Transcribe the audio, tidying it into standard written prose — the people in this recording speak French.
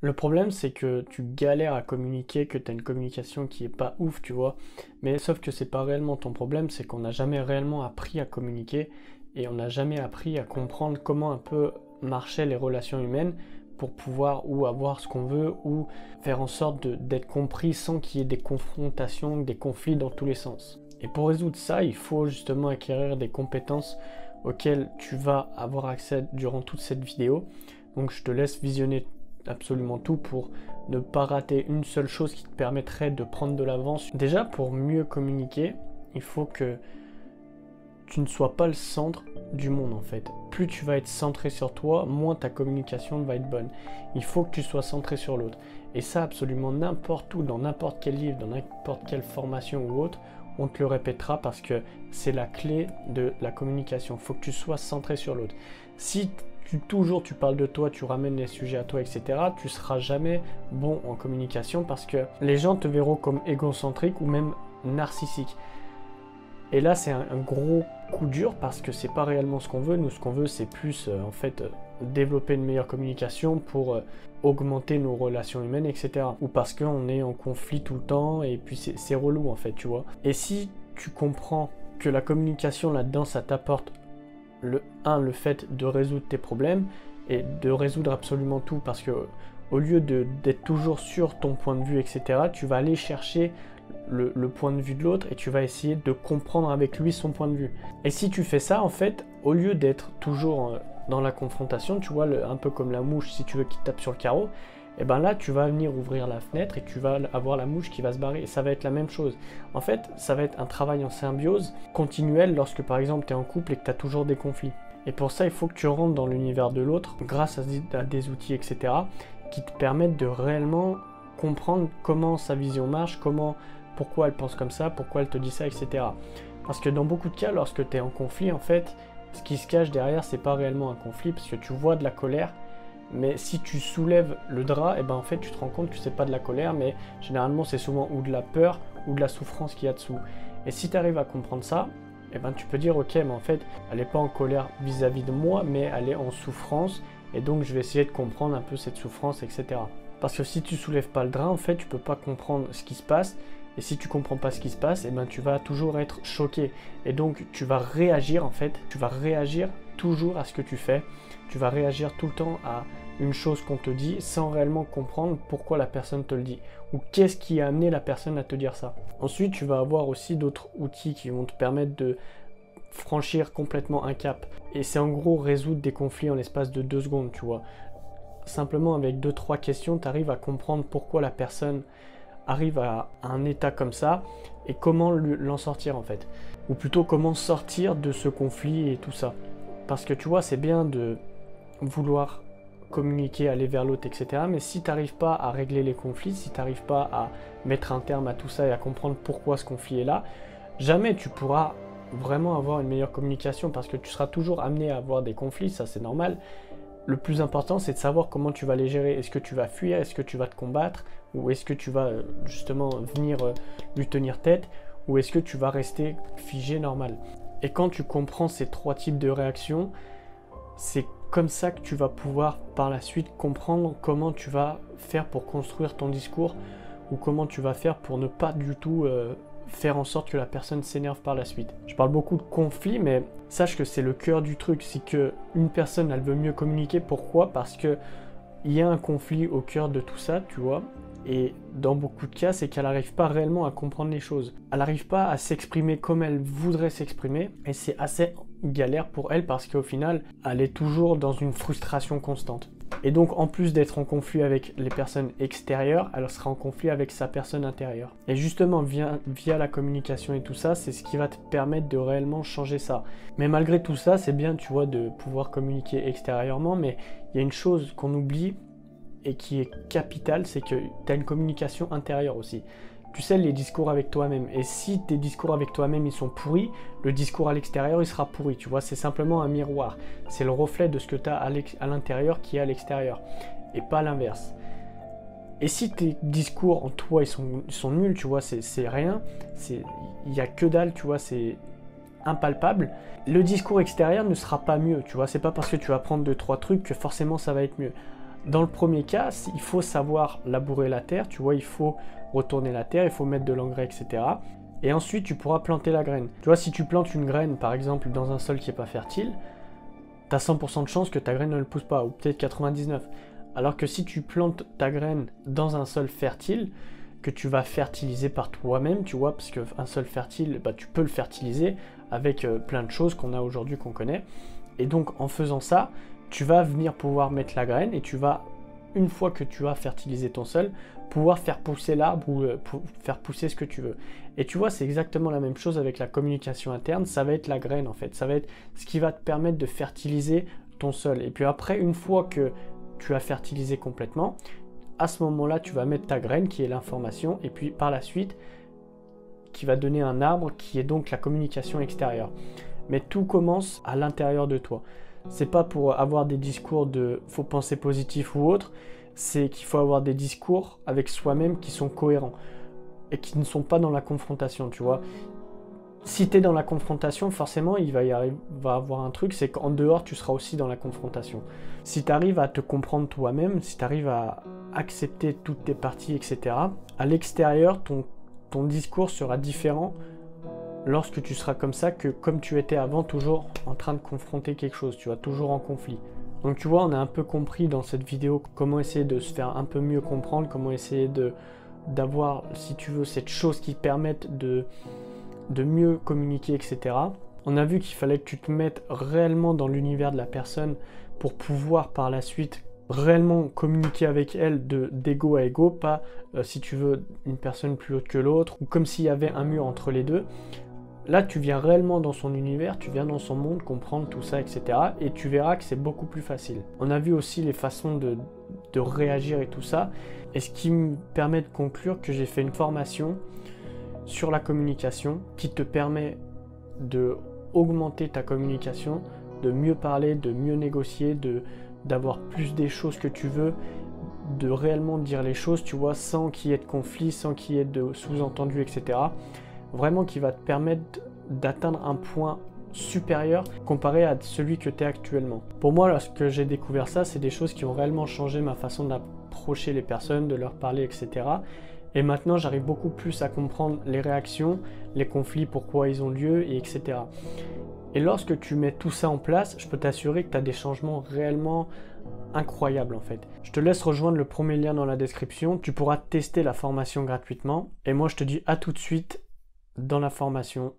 Le problème, c'est que tu galères à communiquer, que tu as une communication qui est pas ouf, tu vois. Mais sauf que c'est pas réellement ton problème, c'est qu'on n'a jamais réellement appris à communiquer et on n'a jamais appris à comprendre comment un peu marchaient les relations humaines pour pouvoir ou avoir ce qu'on veut ou faire en sorte d'être compris sans qu'il y ait des confrontations, des conflits dans tous les sens. Et pour résoudre ça, il faut justement acquérir des compétences auxquelles tu vas avoir accès durant toute cette vidéo. Donc je te laisse visionner absolument tout pour ne pas rater une seule chose qui te permettrait de prendre de l'avance. Déjà, pour mieux communiquer, il faut que tu ne sois pas le centre du monde en fait. Plus tu vas être centré sur toi, moins ta communication va être bonne. Il faut que tu sois centré sur l'autre. Et ça, absolument n'importe où, dans n'importe quel livre, dans n'importe quelle formation ou autre, on te le répétera parce que c'est la clé de la communication. Il faut que tu sois centré sur l'autre. Si toujours tu parles de toi, tu ramènes les sujets à toi, etc., tu seras jamais bon en communication parce que les gens te verront comme égocentrique ou même narcissique. Et là, c'est un gros coup dur parce que c'est pas réellement ce qu'on veut. Nous, ce qu'on veut, c'est plus en fait développer une meilleure communication pour augmenter nos relations humaines, etc. Ou parce qu'on est en conflit tout le temps et puis c'est relou en fait, tu vois. Et si tu comprends que la communication là-dedans, ça t'apporte le fait de résoudre tes problèmes et de résoudre absolument tout parce que au lieu d'être toujours sur ton point de vue, etc., tu vas aller chercher le point de vue de l'autre et tu vas essayer de comprendre avec lui son point de vue. Et si tu fais ça, en fait, au lieu d'être toujours dans la confrontation, tu vois, un peu comme la mouche, si tu veux, qui tape sur le carreau, et ben là, tu vas venir ouvrir la fenêtre et tu vas avoir la mouche qui va se barrer. Et ça va être la même chose. En fait, ça va être un travail en symbiose continuel lorsque, par exemple, tu es en couple et que tu as toujours des conflits. Et pour ça, il faut que tu rentres dans l'univers de l'autre grâce à des outils, etc., qui te permettent de réellement comprendre comment sa vision marche, pourquoi elle pense comme ça, pourquoi elle te dit ça, etc. Parce que dans beaucoup de cas, lorsque tu es en conflit, en fait, ce qui se cache derrière, c'est pas réellement un conflit, parce que tu vois de la colère, mais si tu soulèves le drap, et ben en fait, tu te rends compte que c'est pas de la colère, mais généralement, c'est souvent ou de la peur ou de la souffrance qu'il y a dessous. Et si tu arrives à comprendre ça, et ben tu peux dire, ok, mais en fait, elle n'est pas en colère vis-à-vis de moi, mais elle est en souffrance, et donc je vais essayer de comprendre un peu cette souffrance, etc. Parce que si tu soulèves pas le drap, en fait, tu peux pas comprendre ce qui se passe. Et si tu comprends pas ce qui se passe, et ben tu vas toujours être choqué. Et donc tu vas réagir en fait, tu vas réagir toujours à ce que tu fais. Tu vas réagir tout le temps à une chose qu'on te dit sans réellement comprendre pourquoi la personne te le dit. Ou qu'est-ce qui a amené la personne à te dire ça. Ensuite, tu vas avoir aussi d'autres outils qui vont te permettre de franchir complètement un cap. Et c'est en gros résoudre des conflits en l'espace de 2 secondes, tu vois. Simplement avec 2-3 questions, tu arrives à comprendre pourquoi la personne arrive à un état comme ça et comment l'en sortir en fait. Ou plutôt comment sortir de ce conflit et tout ça. Parce que tu vois, c'est bien de vouloir communiquer, aller vers l'autre, etc. Mais si tu n'arrives pas à régler les conflits, si tu n'arrives pas à mettre un terme à tout ça et à comprendre pourquoi ce conflit est là, jamais tu pourras vraiment avoir une meilleure communication parce que tu seras toujours amené à avoir des conflits, ça c'est normal. Le plus important, c'est de savoir comment tu vas les gérer. Est-ce que tu vas fuir? Est-ce que tu vas te combattre? Ou est-ce que tu vas justement venir lui tenir tête? Ou est-ce que tu vas rester figé normal? Et quand tu comprends ces 3 types de réactions, c'est comme ça que tu vas pouvoir par la suite comprendre comment tu vas faire pour construire ton discours ou comment tu vas faire pour ne pas du tout faire en sorte que la personne s'énerve par la suite. Je parle beaucoup de conflit, mais sache que c'est le cœur du truc, c'est que une personne, elle veut mieux communiquer. Pourquoi? Parce que il y a un conflit au cœur de tout ça, tu vois. Et dans beaucoup de cas, c'est qu'elle n'arrive pas réellement à comprendre les choses. Elle n'arrive pas à s'exprimer comme elle voudrait s'exprimer, et c'est assez galère pour elle parce qu'au final, elle est toujours dans une frustration constante. Et donc, en plus d'être en conflit avec les personnes extérieures, elle sera en conflit avec sa personne intérieure. Et justement, via la communication et tout ça, c'est ce qui va te permettre de réellement changer ça. Mais malgré tout ça, c'est bien, tu vois, de pouvoir communiquer extérieurement, mais il y a une chose qu'on oublie et qui est capitale, c'est que tu as une communication intérieure aussi. Tu sais, les discours avec toi-même. Et si tes discours avec toi-même, ils sont pourris, le discours à l'extérieur, il sera pourri. Tu vois, c'est simplement un miroir. C'est le reflet de ce que tu as à l'intérieur qui est à l'extérieur. Et pas l'inverse. Et si tes discours en toi, ils sont nuls, tu vois, c'est rien. Il n'y a que dalle, tu vois, c'est impalpable. Le discours extérieur ne sera pas mieux, tu vois. C'est pas parce que tu vas prendre 2-3 trucs que forcément ça va être mieux. Dans le premier cas, il faut savoir labourer la terre, tu vois, il faut retourner la terre, il faut mettre de l'engrais, etc. Et ensuite, tu pourras planter la graine. Tu vois, si tu plantes une graine, par exemple, dans un sol qui n'est pas fertile, tu as 100% de chance que ta graine ne le pousse pas, ou peut-être 99%. Alors que si tu plantes ta graine dans un sol fertile, que tu vas fertiliser par toi-même, tu vois, parce qu'un sol fertile, bah, tu peux le fertiliser avec plein de choses qu'on a aujourd'hui, qu'on connaît. Et donc, en faisant ça, tu vas venir pouvoir mettre la graine et tu vas, une fois que tu as fertilisé ton sol, pouvoir faire pousser l'arbre ou faire pousser ce que tu veux. Et tu vois, c'est exactement la même chose avec la communication interne, ça va être la graine en fait, ça va être ce qui va te permettre de fertiliser ton sol. Et puis après, une fois que tu as fertilisé complètement, à ce moment-là, tu vas mettre ta graine qui est l'information et puis par la suite, qui va donner un arbre qui est donc la communication extérieure. Mais tout commence à l'intérieur de toi. C'est pas pour avoir des discours de faut penser positif ou autre, c'est qu'il faut avoir des discours avec soi-même qui sont cohérents et qui ne sont pas dans la confrontation, tu vois. Si tu es dans la confrontation, forcément, il va avoir un truc, c'est qu'en dehors, tu seras aussi dans la confrontation. Si tu arrives à te comprendre toi-même, si tu arrives à accepter toutes tes parties, etc., à l'extérieur, ton discours sera différent lorsque tu seras comme ça que comme tu étais avant, toujours en train de confronter quelque chose, tu vois, toujours en conflit. Donc tu vois, on a un peu compris dans cette vidéo comment essayer de se faire un peu mieux comprendre, comment essayer d'avoir, si tu veux, cette chose qui permette de mieux communiquer, etc. On a vu qu'il fallait que tu te mettes réellement dans l'univers de la personne pour pouvoir par la suite réellement communiquer avec elle d'égo à égo, pas si tu veux une personne plus haute que l'autre, ou comme s'il y avait un mur entre les deux. Là, tu viens réellement dans son univers, tu viens dans son monde, comprendre tout ça, etc. Et tu verras que c'est beaucoup plus facile. On a vu aussi les façons de réagir et tout ça. Et ce qui me permet de conclure que j'ai fait une formation sur la communication qui te permet de augmenter ta communication, de mieux parler, de mieux négocier, d'avoir plus des choses que tu veux, de réellement dire les choses, tu vois, sans qu'il y ait de conflit, sans qu'il y ait de sous-entendus, etc. Vraiment qui va te permettre d'atteindre un point supérieur comparé à celui que tu es actuellement. Pour moi, lorsque j'ai découvert ça, c'est des choses qui ont réellement changé ma façon d'approcher les personnes, de leur parler, etc. Et maintenant, j'arrive beaucoup plus à comprendre les réactions, les conflits, pourquoi ils ont lieu, et etc. Et lorsque tu mets tout ça en place, je peux t'assurer que tu as des changements réellement incroyables en fait. Je te laisse rejoindre le premier lien dans la description, tu pourras tester la formation gratuitement. Et moi, je te dis à tout de suite dans la formation.